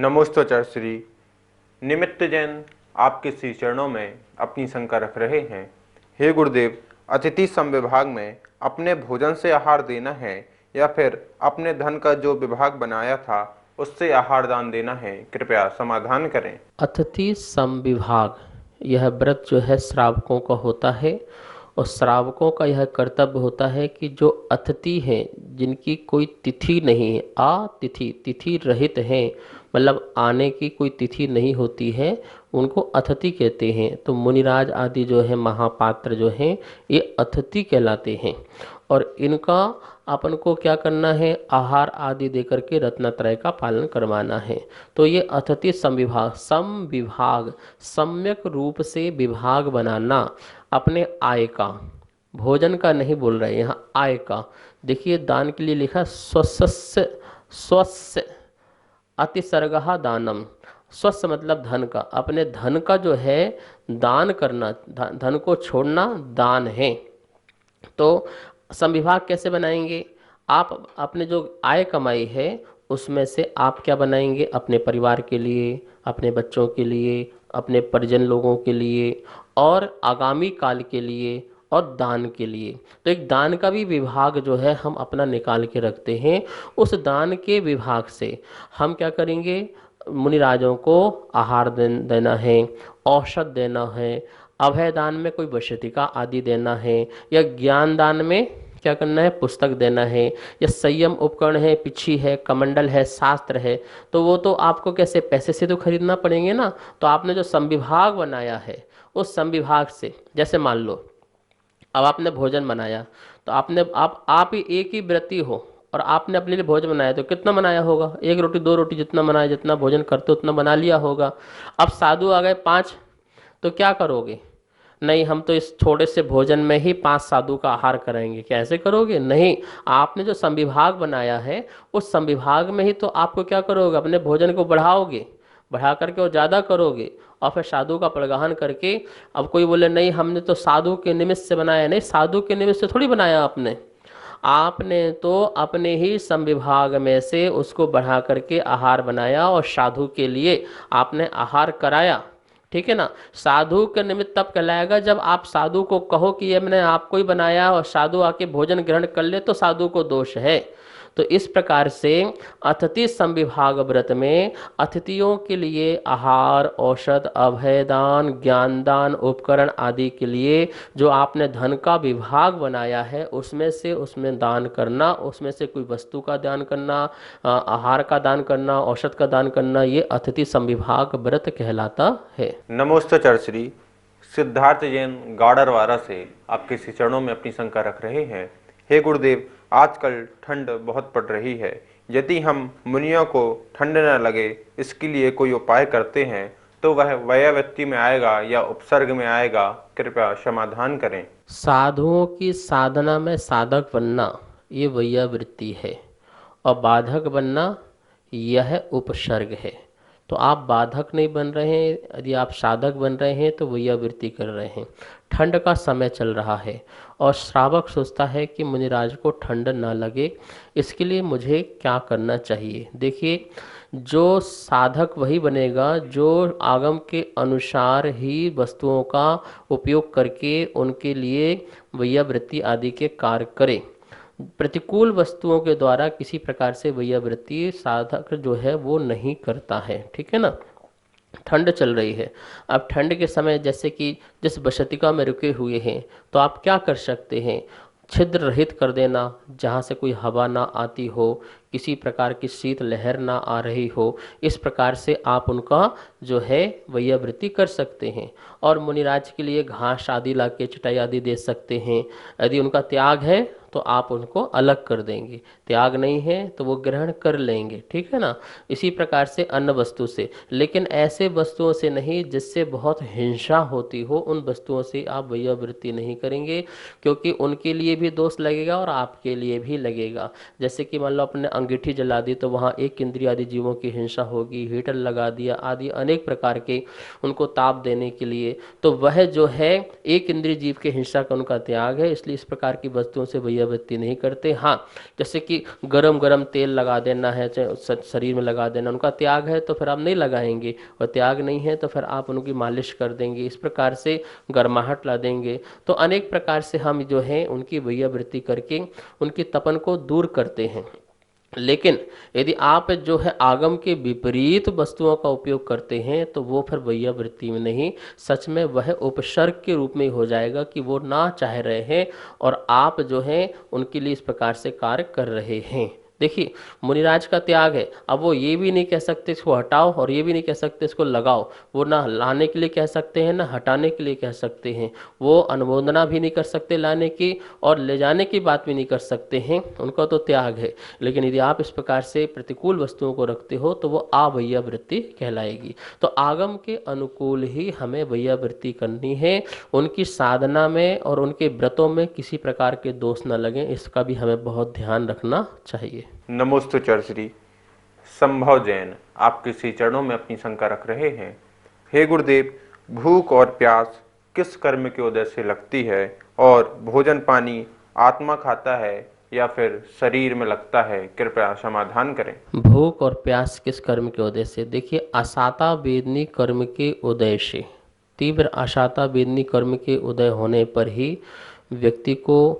नमोस्तोचर श्री निमित्त जैन आपके श्री चरणों में अपनी शंका रख रहे हैं। हे गुरुदेव, अतिथि समविभाग में अपने भोजन से आहार देना है या फिर अपने धन का जो विभाग बनाया था उससे आहार दान देना है, कृपया समाधान करें। अतिथि समविभाग यह व्रत जो है श्रावकों का होता है और श्रावकों का यह कर्तव्य होता है कि जो अतिथि हैं जिनकी कोई तिथि नहीं है, अतिथि तिथि रहित हैं, मतलब आने की कोई तिथि नहीं होती है, उनको अतिथि कहते हैं। तो मुनिराज आदि जो है महापात्र जो हैं ये अतिथि कहलाते हैं और इनका अपन को क्या करना है, आहार आदि देकर के रत्नत्रय का पालन करवाना है। तो ये अतिथि समविभाग सम्यक रूप से विभाग बनाना, अपने आय का, भोजन का नहीं बोल रहे यहाँ, आय का। देखिए दान के लिए लिखा स्वस्य स्वस्य अतिसर्गः दानम। स्वस्य मतलब धन का, अपने धन का जो है दान करना, धन को छोड़ना दान है। तो समविभाग कैसे बनाएंगे, आप अपने जो आय कमाई है उसमें से आप क्या बनाएंगे, अपने परिवार के लिए, अपने बच्चों के लिए, अपने परिजन लोगों के लिए और आगामी काल के लिए और दान के लिए। तो एक दान का भी विभाग जो है हम अपना निकाल के रखते हैं। उस दान के विभाग से हम क्या करेंगे, मुनिराजों को आहार देना है, औषध देना है, अभय दान में कोई वशतिका आदि देना है, या ज्ञान दान में क्या करना है, पुस्तक देना है, या संयम उपकरण है, पिछी है, कमंडल है, शास्त्र है। तो वो तो आपको कैसे, पैसे से तो खरीदना पड़ेंगे ना। तो आपने जो संविभाग बनाया है उस संविभाग से, जैसे मान लो अब आपने भोजन बनाया, तो आपने आप ही एक ही व्रती हो और आपने अपने लिए भोजन बनाया, तो कितना बनाया होगा, एक रोटी दो रोटी जितना बनाया, जितना भोजन करते उतना बना लिया होगा। अब साधु आ गए 5, तो क्या करोगे, नहीं हम तो इस थोड़े से भोजन में ही 5 साधु का आहार करेंगे, कैसे करोगे, नहीं। आपने जो संविभाग बनाया है उस संविभाग में ही तो आपको क्या करोगे, अपने भोजन को बढ़ाओगे, बढ़ा करके और ज़्यादा करोगे और फिर साधु का परिग्रहण करके। अब कोई बोले नहीं हमने तो साधु के निमित्त से बनाया, नहीं, साधु के निमित्त से थोड़ी बनाया आपने, आपने तो अपने ही संविभाग में से उसको बढ़ा करके आहार बनाया और साधु के लिए आपने आहार कराया, ठीक है ना। साधु के निमित्त तब कहलाएगा जब आप साधु को कहो कि ये मैंने आपको ही बनाया और साधु आके भोजन ग्रहण कर ले, तो साधु को दोष है। तो इस प्रकार से अतिथि संविभाग व्रत में अतिथियों के लिए आहार, औषध, अभयदान, ज्ञानदान, उपकरण आदि के लिए जो आपने धन का विभाग बनाया है उसमें दान करना, उसमें से कोई वस्तु का दान करना, आहार का दान करना, औषध का दान करना, ये अतिथि संविभाग व्रत कहलाता है। नमोस्तोचर श्री सिद्धार्थ जैन गाड़रवारा से आपके श्री चरणों में अपनी शंका रख रहे हैं। हे गुरुदेव, आजकल ठंड बहुत पड़ रही है, यदि हम मुनियों को ठंड न लगे इसके लिए कोई उपाय करते हैं तो वह व्यावृत्ति में आएगा या उपसर्ग में आएगा, कृपया समाधान करें। साधुओं की साधना में साधक बनना ये व्यावृत्ति है और बाधक बनना यह उपसर्ग है। तो आप बाधक नहीं बन रहे हैं, यदि आप साधक बन रहे हैं तो व्यावृत्ति कर रहे हैं। ठंड का समय चल रहा है और श्रावक सोचता है कि मुनिराज को ठंड ना लगे, इसके लिए मुझे क्या करना चाहिए। देखिए, जो साधक वही बनेगा जो आगम के अनुसार ही वस्तुओं का उपयोग करके उनके लिए व्यावृत्ति आदि के कार्य करे। प्रतिकूल वस्तुओं के द्वारा किसी प्रकार से व्यावृत्ति साधक जो है वो नहीं करता है, ठीक है ना। ठंड चल रही है, अब ठंड के समय जैसे कि जिस बसतिका में रुके हुए हैं तो आप क्या कर सकते हैं, छिद्र रहित कर देना, जहाँ से कोई हवा ना आती हो, किसी प्रकार की शीत लहर ना आ रही हो, इस प्रकार से आप उनका जो है व्यावृत्ति कर सकते हैं। और मुनिराज के लिए घास आदि ला के चटाई आदि दे सकते हैं। यदि उनका त्याग है तो आप उनको अलग कर देंगे, त्याग नहीं है तो वो ग्रहण कर लेंगे, ठीक है ना। इसी प्रकार से अन्न वस्तु से, लेकिन ऐसे वस्तुओं से नहीं जिससे बहुत हिंसा होती हो, उन वस्तुओं से आप व्यावृत्ति नहीं करेंगे, क्योंकि उनके लिए भी दोष लगेगा और आपके लिए भी लगेगा। जैसे कि मान लो अपने अंगीठी जला दी तो वहाँ एक इंद्रिय आदि जीवों की हिंसा होगी, हीटर लगा दिया आदि अनेक प्रकार के उनको ताप देने के लिए, तो वह जो है एक इंद्रिय जीव के हिंसा का उनका त्याग है, इसलिए इस प्रकार की वस्तुओं से वैयावृत्ति नहीं करते। हाँ, जैसे कि गरम गरम तेल लगा देना है, शरीर में लगा देना, उनका त्याग है तो फिर आप नहीं लगाएंगे, और त्याग नहीं है तो फिर आप उनकी मालिश कर देंगे, इस प्रकार से गर्माहट ला देंगे। तो अनेक प्रकार से हम जो है उनकी वैयावृत्ति करके उनकी तपन को दूर करते हैं। लेकिन यदि आप जो है आगम के विपरीत वस्तुओं का उपयोग करते हैं तो वो फिर वैयावृत्ति में नहीं, सच में वह उपसर्ग के रूप में ही हो जाएगा कि वो ना चाह रहे हैं और आप जो है उनके लिए इस प्रकार से कार्य कर रहे हैं। देखिए, मुनिराज का त्याग है, अब वो ये भी नहीं कह सकते इसको हटाओ और ये भी नहीं कह सकते इसको लगाओ, वो ना लाने के लिए कह सकते हैं ना हटाने के लिए कह सकते हैं, वो अनुमोदना भी नहीं कर सकते लाने की और ले जाने की बात भी नहीं कर सकते हैं, उनका तो त्याग है। लेकिन यदि आप इस प्रकार से प्रतिकूल वस्तुओं को रखते हो तो वो आवैयावृत्ति कहलाएगी। तो आगम के अनुकूल ही हमें वैयावृत्ति करनी है, उनकी साधना में और उनके व्रतों में किसी प्रकार के दोष न लगें, इसका भी हमें बहुत ध्यान रखना चाहिए। नमोस्तु चर्श्री। संभव जैन आपके श्री चरणों में अपनी शंका रख रहे हैं। हे गुरुदेव, भूख और प्यास किस कर्म के उदय से लगती है और भोजन पानी आत्मा खाता है या फिर शरीर में लगता है? कृपया समाधान करें। भूख और प्यास किस कर्म के उदय से? देखिए, आसाता वेदनी कर्म के उदय से, तीव्र आसाता वेदनी कर्म के उदय होने पर ही व्यक्ति को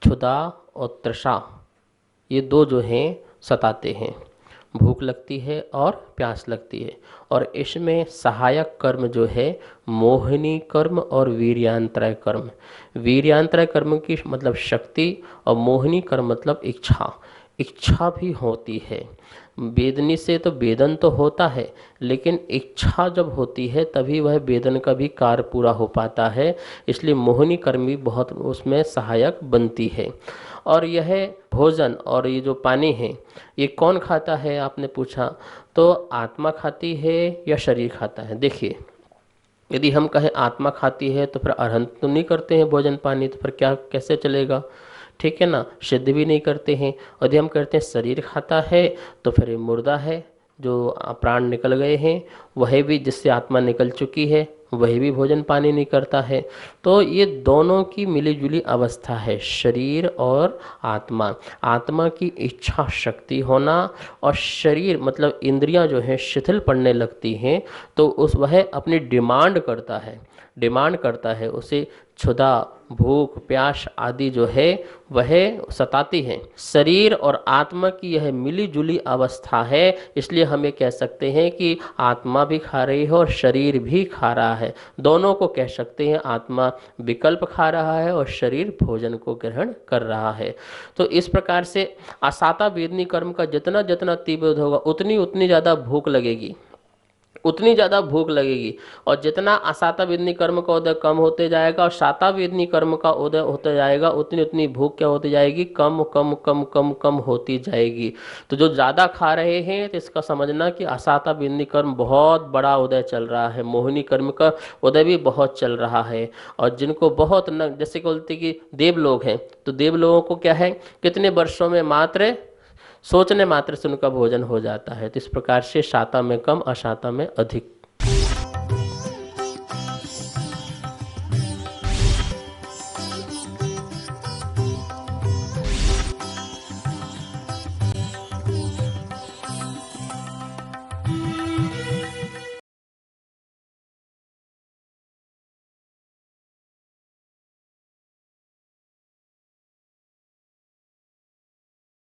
क्षुधा और तृषा ये दो जो हैं सताते हैं, भूख लगती है और प्यास लगती है। और इसमें सहायक कर्म जो है मोहिनी कर्म और वीर्यांतरय कर्म। वीर्यांतरय कर्म की मतलब शक्ति और मोहिनी कर्म मतलब इच्छा, इच्छा भी होती है। वेदनी से तो वेदन तो होता है, लेकिन इच्छा जब होती है तभी वह वेदन का भी कार्य पूरा हो पाता है, इसलिए मोहिनी कर्म भी बहुत उसमें सहायक बनती है। और यह भोजन और ये जो पानी है ये कौन खाता है आपने पूछा, तो आत्मा खाती है या शरीर खाता है? देखिए, यदि हम कहें आत्मा खाती है तो फिर अरहंत तो नहीं करते हैं भोजन पानी, तो फिर क्या कैसे चलेगा? ठीक है ना, सिद्ध भी नहीं करते हैं। यदि हम कहते हैं शरीर खाता है तो फिर ये मुर्दा है, जो प्राण निकल गए हैं, वह भी जिससे आत्मा निकल चुकी है वही भी भोजन पानी नहीं करता है। तो ये दोनों की मिलीजुली अवस्था है, शरीर और आत्मा। आत्मा की इच्छा शक्ति होना और शरीर मतलब इंद्रियां जो हैं शिथिल पड़ने लगती हैं, तो उस वह अपनी डिमांड करता है, उसे क्षुधा भूख प्यास आदि जो है वह सताती है। शरीर और आत्मा की यह मिली जुली अवस्था है, इसलिए हम ये कह सकते हैं कि आत्मा भी खा रही है और शरीर भी खा रहा है। दोनों को कह सकते हैं, आत्मा विकल्प खा रहा है और शरीर भोजन को ग्रहण कर रहा है। तो इस प्रकार से आसाता वेदनी कर्म का जितना जितना तीव्र होगा उतनी ज़्यादा भूख लगेगी, और जितना असाता वेदनी कर्म का उदय कम होते जाएगा और साता वेदनी कर्म का उदय होते जाएगा, उतनी भूख क्या होती जाएगी? कम कम कम कम कम होती जाएगी। तो जो ज़्यादा खा रहे हैं तो इसका समझना कि असाता वेदनी कर्म बहुत बड़ा उदय चल रहा है, मोहिनी कर्म का उदय भी बहुत चल रहा है। और जिनको बहुत न, जैसे बोलते कि देव लोग हैं, तो देव लोगों को क्या है, कितने वर्षों में मात्र सोचने मात्र से उनका भोजन हो जाता है। तो इस प्रकार से साता में कम असाता में अधिक।